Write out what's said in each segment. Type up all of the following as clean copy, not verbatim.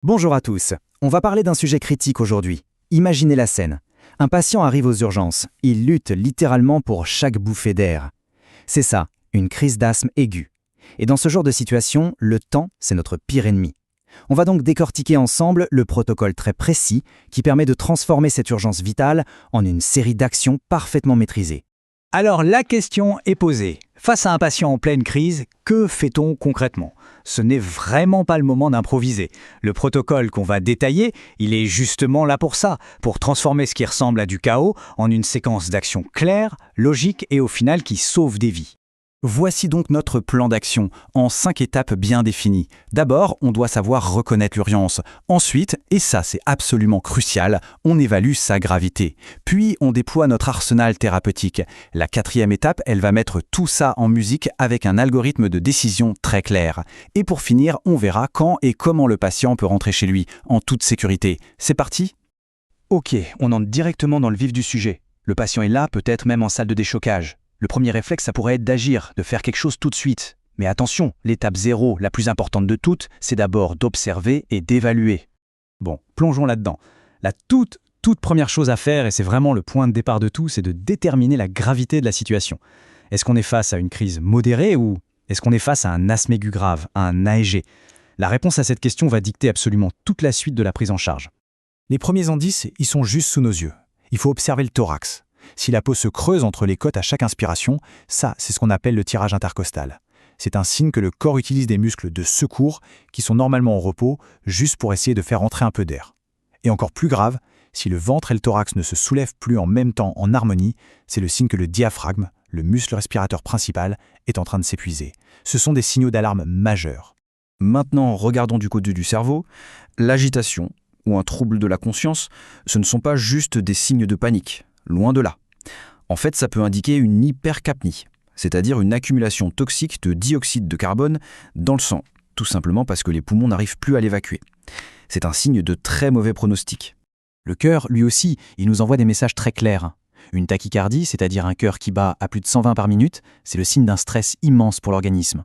Bonjour à tous. On va parler d'un sujet critique aujourd'hui. Imaginez la scène. Un patient arrive aux urgences. Il lutte littéralement pour chaque bouffée d'air. C'est ça, une crise d'asthme aiguë. Et dans ce genre de situation, le temps, c'est notre pire ennemi. On va donc décortiquer ensemble le protocole très précis qui permet de transformer cette urgence vitale en une série d'actions parfaitement maîtrisées. Alors la question est posée. Face à un patient en pleine crise, que fait-on concrètement? Ce n'est vraiment pas le moment d'improviser. Le protocole qu'on va détailler, il est justement là pour ça, pour transformer ce qui ressemble à du chaos en une séquence d'actions claires, logiques et au final qui sauve des vies. Voici donc notre plan d'action, en 5 étapes bien définies. D'abord, on doit savoir reconnaître l'urgence. Ensuite, et ça c'est absolument crucial, on évalue sa gravité. Puis, on déploie notre arsenal thérapeutique. La 4e étape, elle va mettre tout ça en musique avec un algorithme de décision très clair. Et pour finir, on verra quand et comment le patient peut rentrer chez lui, en toute sécurité. C'est parti ? Ok, on entre directement dans le vif du sujet. Le patient est là, peut-être même en salle de déchocage. Le premier réflexe, ça pourrait être d'agir, de faire quelque chose tout de suite. Mais attention, l'étape 0, la plus importante de toutes, c'est d'abord d'observer et d'évaluer. Bon, plongeons là-dedans. La toute première chose à faire, et c'est vraiment le point de départ de tout, c'est de déterminer la gravité de la situation. Est-ce qu'on est face à une crise modérée ou est-ce qu'on est face à un asthme aigu grave, à un AEG? La réponse à cette question va dicter absolument toute la suite de la prise en charge. Les premiers indices, ils sont juste sous nos yeux. Il faut observer le thorax. Si la peau se creuse entre les côtes à chaque inspiration, ça, c'est ce qu'on appelle le tirage intercostal. C'est un signe que le corps utilise des muscles de secours qui sont normalement au repos, juste pour essayer de faire entrer un peu d'air. Et encore plus grave, si le ventre et le thorax ne se soulèvent plus en même temps en harmonie, c'est le signe que le diaphragme, le muscle respirateur principal, est en train de s'épuiser. Ce sont des signaux d'alarme majeurs. Maintenant, regardons du côté du cerveau. L'agitation ou un trouble de la conscience, ce ne sont pas juste des signes de panique. Loin de là. En fait, ça peut indiquer une hypercapnie, c'est-à-dire une accumulation toxique de dioxyde de carbone dans le sang, tout simplement parce que les poumons n'arrivent plus à l'évacuer. C'est un signe de très mauvais pronostic. Le cœur, lui aussi, il nous envoie des messages très clairs. Une tachycardie, c'est-à-dire un cœur qui bat à plus de 120 par minute, c'est le signe d'un stress immense pour l'organisme.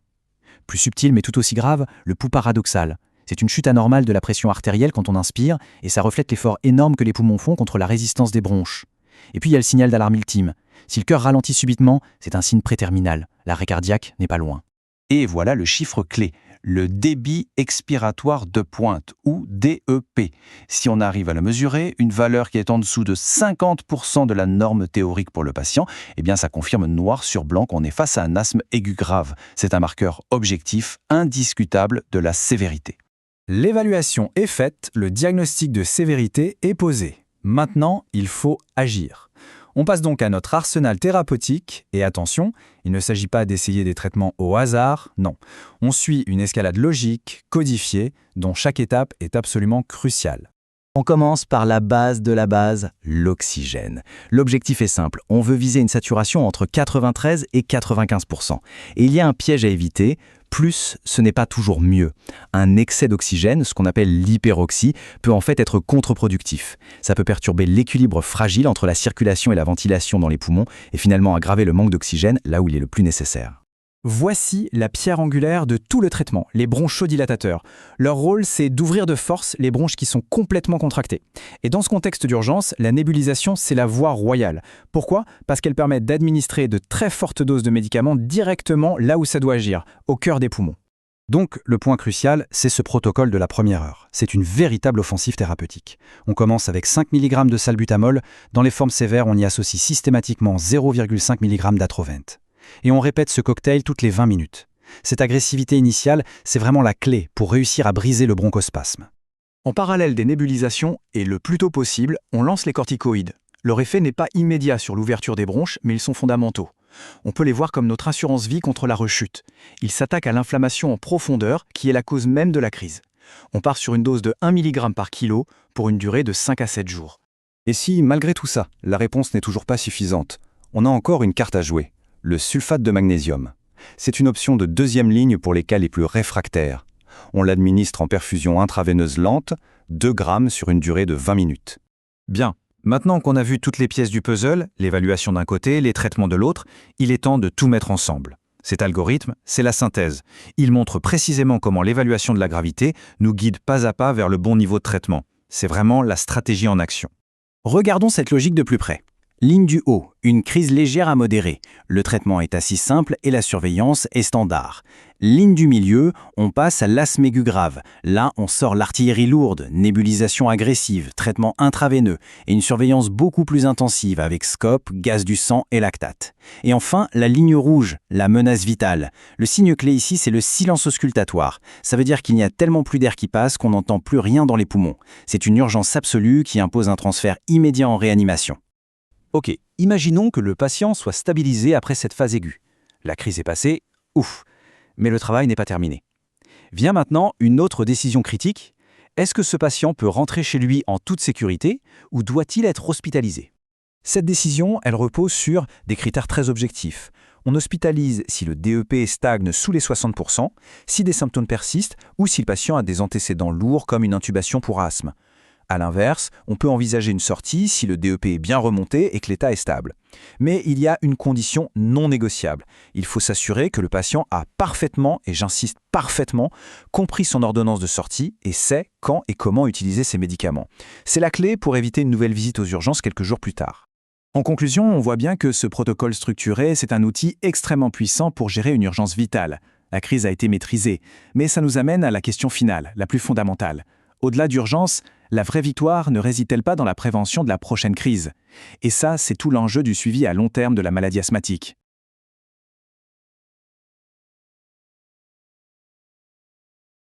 Plus subtil mais tout aussi grave, le pouls paradoxal. C'est une chute anormale de la pression artérielle quand on inspire, et ça reflète l'effort énorme que les poumons font contre la résistance des bronches. Et puis il y a le signal d'alarme ultime. Si le cœur ralentit subitement, c'est un signe préterminal. L'arrêt cardiaque n'est pas loin. Et voilà le chiffre clé, le débit expiratoire de pointe, ou DEP. Si on arrive à le mesurer, une valeur qui est en dessous de 50% de la norme théorique pour le patient, eh bien ça confirme noir sur blanc qu'on est face à un asthme aigu grave. C'est un marqueur objectif, indiscutable de la sévérité. L'évaluation est faite, le diagnostic de sévérité est posé. Maintenant, il faut agir. On passe donc à notre arsenal thérapeutique, et attention, il ne s'agit pas d'essayer des traitements au hasard, non. On suit une escalade logique, codifiée, dont chaque étape est absolument cruciale. On commence par la base de la base, l'oxygène. L'objectif est simple, on veut viser une saturation entre 93 et 95%. Et il y a un piège à éviter, plus ce n'est pas toujours mieux. Un excès d'oxygène, ce qu'on appelle l'hyperoxie, peut en fait être contre-productif. Ça peut perturber l'équilibre fragile entre la circulation et la ventilation dans les poumons et finalement aggraver le manque d'oxygène là où il est le plus nécessaire. Voici la pierre angulaire de tout le traitement, les bronchodilatateurs. Leur rôle, c'est d'ouvrir de force les bronches qui sont complètement contractées. Et dans ce contexte d'urgence, la nébulisation, c'est la voie royale. Pourquoi? Parce qu'elle permet d'administrer de très fortes doses de médicaments directement là où ça doit agir, au cœur des poumons. Donc, le point crucial, c'est ce protocole de la première heure. C'est une véritable offensive thérapeutique. On commence avec 5 mg de salbutamol. Dans les formes sévères, on y associe systématiquement 0,5 mg d'atrovent. Et on répète ce cocktail toutes les 20 minutes. Cette agressivité initiale, c'est vraiment la clé pour réussir à briser le bronchospasme. En parallèle des nébulisations, et le plus tôt possible, on lance les corticoïdes. Leur effet n'est pas immédiat sur l'ouverture des bronches, mais ils sont fondamentaux. On peut les voir comme notre assurance vie contre la rechute. Ils s'attaquent à l'inflammation en profondeur, qui est la cause même de la crise. On part sur une dose de 1 mg par kilo pour une durée de 5 à 7 jours. Et si, malgré tout ça, la réponse n'est toujours pas suffisante, on a encore une carte à jouer. Le sulfate de magnésium. C'est une option de deuxième ligne pour les cas les plus réfractaires. On l'administre en perfusion intraveineuse lente, 2 grammes sur une durée de 20 minutes. Bien, maintenant qu'on a vu toutes les pièces du puzzle, l'évaluation d'un côté, les traitements de l'autre, il est temps de tout mettre ensemble. Cet algorithme, c'est la synthèse. Il montre précisément comment l'évaluation de la gravité nous guide pas à pas vers le bon niveau de traitement. C'est vraiment la stratégie en action. Regardons cette logique de plus près. Ligne du haut, une crise légère à modérée. Le traitement est assez simple et la surveillance est standard. Ligne du milieu, on passe à l'asthme aigu grave. Là, on sort l'artillerie lourde, nébulisation agressive, traitement intraveineux et une surveillance beaucoup plus intensive avec scope, gaz du sang et lactate. Et enfin, la ligne rouge, la menace vitale. Le signe clé ici, c'est le silence auscultatoire. Ça veut dire qu'il n'y a tellement plus d'air qui passe qu'on n'entend plus rien dans les poumons. C'est une urgence absolue qui impose un transfert immédiat en réanimation. Ok, imaginons que le patient soit stabilisé après cette phase aiguë. La crise est passée, ouf, mais le travail n'est pas terminé. Vient maintenant une autre décision critique. Est-ce que ce patient peut rentrer chez lui en toute sécurité ou doit-il être hospitalisé? Cette décision, elle repose sur des critères très objectifs. On hospitalise si le DEP stagne sous les 60%, si des symptômes persistent ou si le patient a des antécédents lourds comme une intubation pour asthme. A l'inverse, on peut envisager une sortie si le DEP est bien remonté et que l'état est stable. Mais il y a une condition non négociable. Il faut s'assurer que le patient a parfaitement, et j'insiste parfaitement, compris son ordonnance de sortie et sait quand et comment utiliser ses médicaments. C'est la clé pour éviter une nouvelle visite aux urgences quelques jours plus tard. En conclusion, on voit bien que ce protocole structuré, c'est un outil extrêmement puissant pour gérer une urgence vitale. La crise a été maîtrisée, mais ça nous amène à la question finale, la plus fondamentale. Au-delà d'urgence, la vraie victoire ne réside-t-elle pas dans la prévention de la prochaine crise? Et ça, c'est tout l'enjeu du suivi à long terme de la maladie asthmatique.